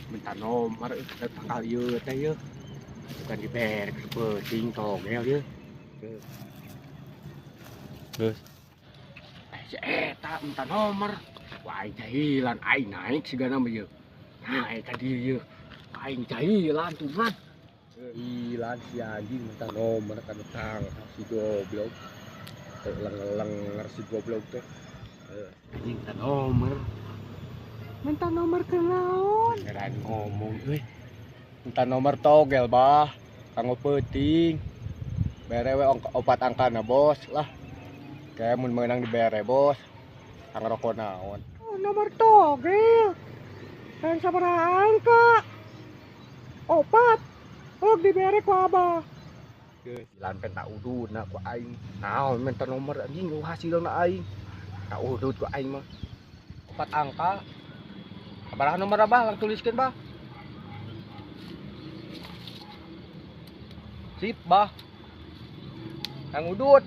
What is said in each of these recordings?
minta nomor tanggal ieu teh yeuh. Bukan diberek penting togel yeuh. Geus. Si eta minta nomor. Wah aing jahilan aing naik sigana mah yeuh. Naik ka dieu yeuh. Aing jahilan tuhan. Hilan si anjing minta nomor kan tang si goblok. Leng-lenger si goblok teh. Anjing minta nomor. Minta nomor ke naon? Beneran ngomong euy. Minta nomor togel bah. Kanggo peuting. Bere we opat angkana bos lah. Kayak mun meunang dibere bos. Ngarokok naon? Oh, nomor togel. Dan sabaraha angka? 4. Oh, dibere ku Abah. Geus hilan pen tak ududna ku aing. Naon minta nomor anjing hasilna aing. Tak udud ku aing mah. 4 angka. Sabaraha nomor Abah lang tuliskeun bah. Sip bah. Kang udud.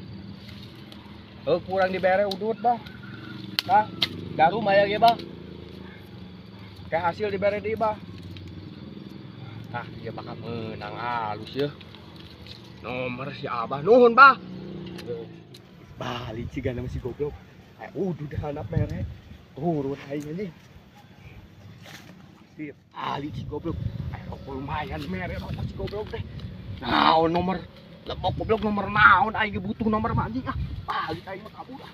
Kurang dibere udud bah. Nah, garum aya ge bah. Kayak hasil dibere deui bah. Ah, ieu bakal meunang halus yeuh. Nomor si Abah nuhun bah. Balik cigana si goblok. Udud handap mere. Turun aing anjing. Sip, balik si goblok. Rokok lumayan mere rokok si goblok teh. Naon nomor lebok goblok nomor naon aing butuh nomor mah anjing ah. Balik aing mah kabur ah.